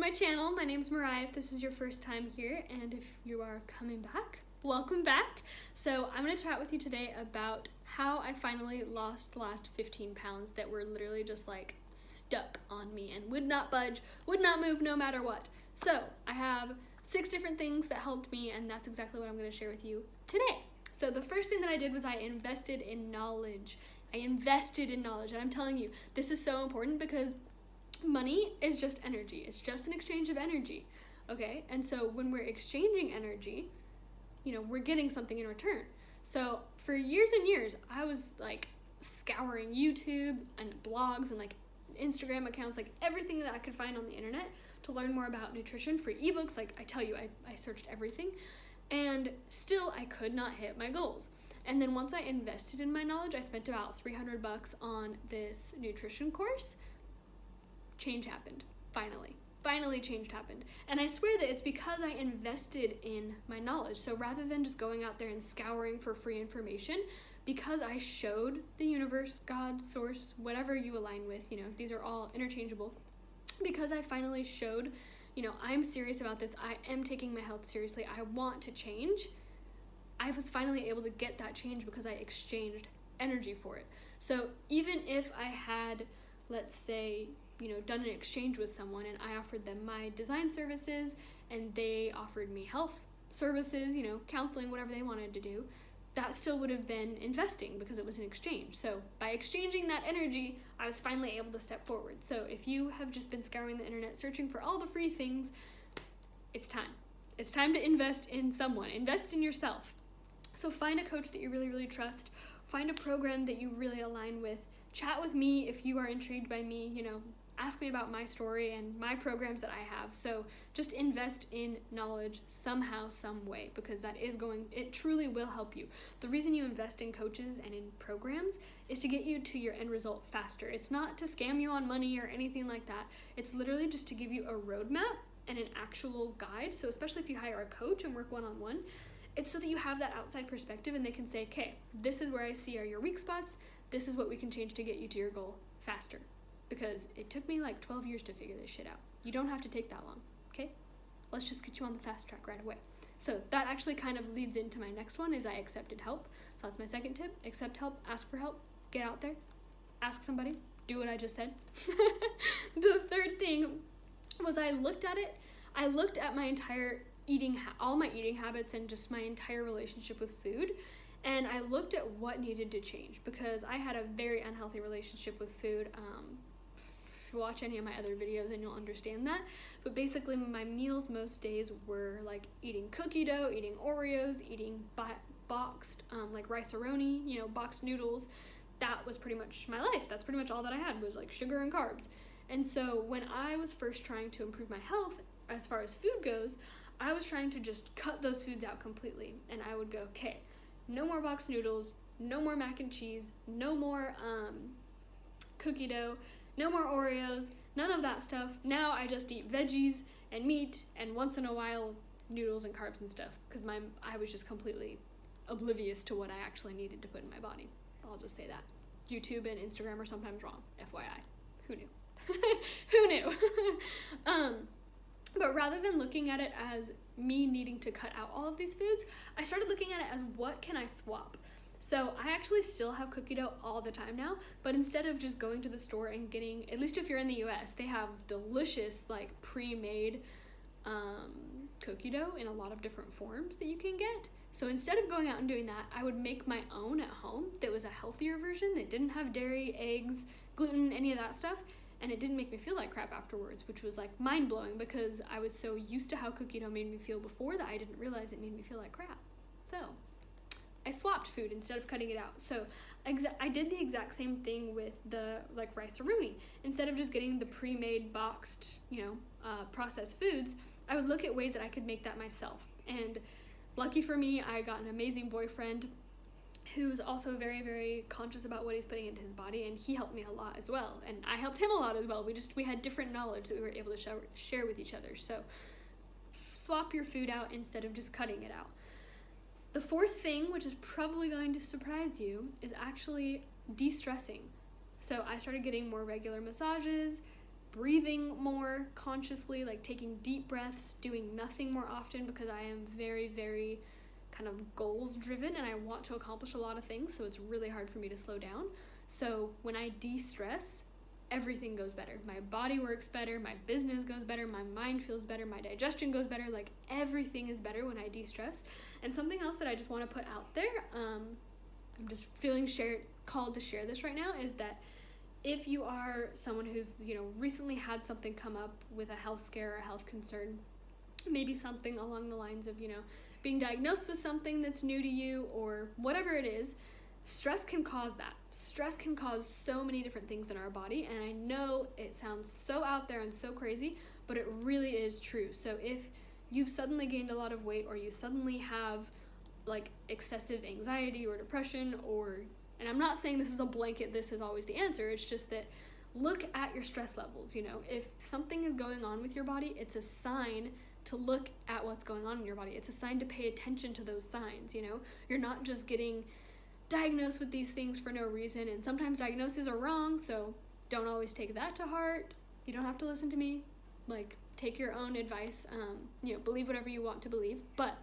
my channel. My name's Mariah if this is your first time here, and if you are coming back, welcome back. So I'm going to chat with you today about how I finally lost the last 15 pounds that were literally just like stuck on me and would not budge, would not move no matter what. So I have 6 different things that helped me, and that's exactly what I'm going to share with you today. So the first thing that I did was I invested in knowledge. And I'm telling you, this is so important because money is just energy. It's just an exchange of energy, okay? And so when we're exchanging energy, we're getting something in return. So for years and years, I was like scouring YouTube and blogs and like Instagram accounts, like everything that I could find on the internet to learn more about nutrition, free ebooks. Like I tell you, I searched everything, and still I could not hit my goals. And then once I invested in my knowledge, I spent about $300 on this nutrition course. Change happened. Finally change happened. And I swear that it's because I invested in my knowledge. So rather than just going out there and scouring for free information, because I showed the universe, God, source, whatever you align with, these are all interchangeable. Because I finally showed, I'm serious about this. I am taking my health seriously. I want to change. I was finally able to get that change because I exchanged energy for it. So even if I had, let's say, done an exchange with someone and I offered them my design services and they offered me health services, counseling, whatever they wanted to do, that still would have been investing because it was an exchange. So by exchanging that energy, I was finally able to step forward. So if you have just been scouring the internet searching for all the free things, it's time. It's time to invest in someone. Invest in yourself. So find a coach that you really, really trust. Find a program that you really align with. Chat with me if you are intrigued by me, ask me about my story and my programs that I have. So just invest in knowledge somehow, some way, because it truly will help you. The reason you invest in coaches and in programs is to get you to your end result faster. It's not to scam you on money or anything like that. It's literally just to give you a roadmap and an actual guide. So especially if you hire a coach and work one-on-one, it's so that you have that outside perspective and they can say, okay, this is where I see are your weak spots. This is what we can change to get you to your goal faster. Because it took me like 12 years to figure this shit out. You don't have to take that long, okay? Let's just get you on the fast track right away. So that actually kind of leads into my next one is I accepted help. So that's my second tip. Accept help, ask for help, get out there, ask somebody, do what I just said. The third thing was I looked at my entire all my eating habits and just my entire relationship with food. And I looked at what needed to change because I had a very unhealthy relationship with food. If you watch any of my other videos and you'll understand that. But basically my meals most days were like eating cookie dough, eating Oreos, eating boxed like rice-a-roni, boxed noodles. That was pretty much my life. That's pretty much all that I had was like sugar and carbs. And so when I was first trying to improve my health as far as food goes, I was trying to just cut those foods out completely. And I would go, okay, no more boxed noodles, no more mac and cheese, no more cookie dough, no more Oreos, none of that stuff. Now I just eat veggies and meat and once in a while noodles and carbs and stuff because I was just completely oblivious to what I actually needed to put in my body. I'll just say that. YouTube and Instagram are sometimes wrong, FYI. Who knew? Who knew? But rather than looking at it as me needing to cut out all of these foods, I started looking at it as what can I swap? So I actually still have cookie dough all the time now, but instead of just going to the store and getting, at least if you're in the US, they have delicious like pre-made cookie dough in a lot of different forms that you can get. So instead of going out and doing that, I would make my own at home that was a healthier version that didn't have dairy, eggs, gluten, any of that stuff. And it didn't make me feel like crap afterwards, which was like mind-blowing because I was so used to how cookie dough made me feel before that I didn't realize it made me feel like crap. So I swapped food instead of cutting it out. So I did the exact same thing with the like rice-a-roni. Instead of just getting the pre-made boxed, processed foods, I would look at ways that I could make that myself. And lucky for me, I got an amazing boyfriend who's also very, very conscious about what he's putting into his body, and he helped me a lot as well. And I helped him a lot as well. We had different knowledge that we were able to share with each other. So swap your food out instead of just cutting it out. The fourth thing, which is probably going to surprise you, is actually de-stressing. So I started getting more regular massages, breathing more consciously, like taking deep breaths, doing nothing more often, because I am very, very kind of goals driven and I want to accomplish a lot of things, so it's really hard for me to slow down. So when I de-stress, everything goes better. My body works better, my business goes better, my mind feels better, my digestion goes better, like everything is better when I de-stress. And something else that I just want to put out there, I'm just feeling called to share this right now, is that if you are someone who's, recently had something come up with a health scare or a health concern, maybe something along the lines of, being diagnosed with something that's new to you or whatever it is, stress can cause that. Stress can cause so many different things in our body, and I know it sounds so out there and so crazy, but it really is true. So if you've suddenly gained a lot of weight, or you suddenly have like excessive anxiety or depression, and I'm not saying this is a blanket, this is always the answer, it's just that look at your stress levels. If something is going on with your body, it's a sign to look at what's going on in your body. It's a sign to pay attention to those signs. You're not just getting diagnosed with these things for no reason, and sometimes diagnoses are wrong, so don't always take that to heart. You don't have to listen to me. Like, take your own advice. Believe whatever you want to believe, but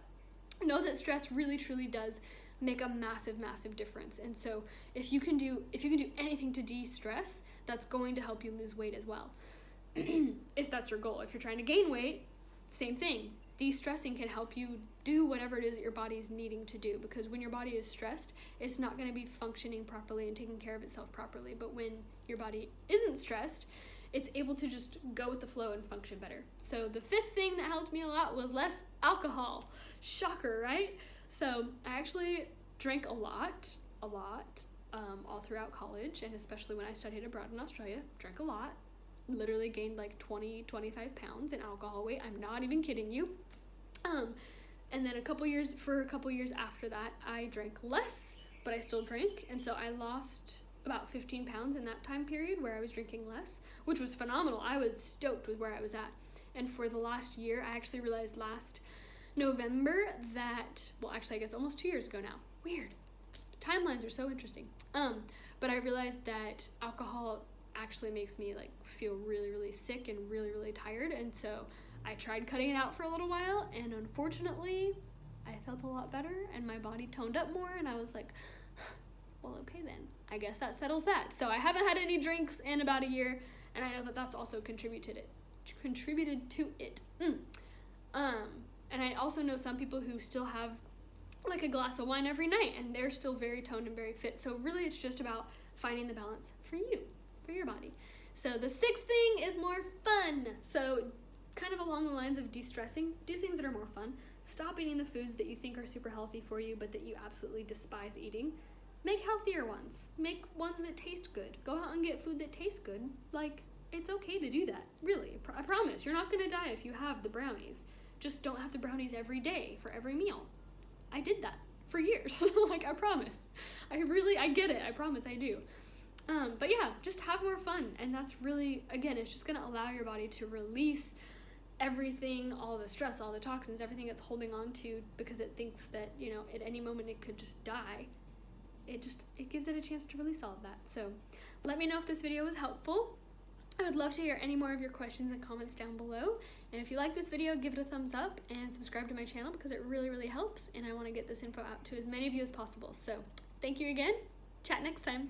know that stress really truly does make a massive, massive difference. And so if you can do anything to de-stress, that's going to help you lose weight as well. If that's your goal. If you're trying to gain weight, same thing. De-stressing can help you do whatever it is that your body is needing to do, because when your body is stressed, it's not going to be functioning properly and taking care of itself properly. But when your body isn't stressed, it's able to just go with the flow and function better. So the fifth thing that helped me a lot was less alcohol. Shocker, right? So I actually drank a lot, all throughout college, and especially when I studied abroad in Australia, drank a lot. Literally gained like 20-25 pounds in alcohol weight. I'm not even kidding you. And then for a couple years after that, I drank less, but I still drank, and so I lost about 15 pounds in that time period where I was drinking less, which was phenomenal. I was stoked with where I was at. And for the last year, I actually realized last November that, well, actually I guess almost 2 years ago now. Weird. Timelines are so interesting. But I realized that alcohol actually makes me like feel really, really sick and really, really tired, and so I tried cutting it out for a little while, and unfortunately I felt a lot better and my body toned up more, and I was like, well, okay then, I guess that settles that. So I haven't had any drinks in about a year, and I know that that's also contributed to it. And I also know some people who still have like a glass of wine every night, and they're still very toned and very fit. So really it's just about finding the balance for you, for your body. So the sixth thing is more fun. So kind of along the lines of de-stressing, do things that are more fun. Stop eating the foods that you think are super healthy for you, but that you absolutely despise eating. Make healthier ones. Make ones that taste good. Go out and get food that tastes good. Like, it's okay to do that. Really, I promise. You're not gonna die if you have the brownies. Just don't have the brownies every day for every meal. I did that for years. Like, I promise. I get it. I promise I do. But yeah, just have more fun. And that's really, again, it's just gonna allow your body to release everything, all the stress, all the toxins, everything it's holding on to, because it thinks that, at any moment it could just die. It gives it a chance to release all of that. So let me know if this video was helpful. I would love to hear any more of your questions and comments down below. And if you like this video, give it a thumbs up and subscribe to my channel, because it really, really helps. And I want to get this info out to as many of you as possible. So thank you again. Chat next time.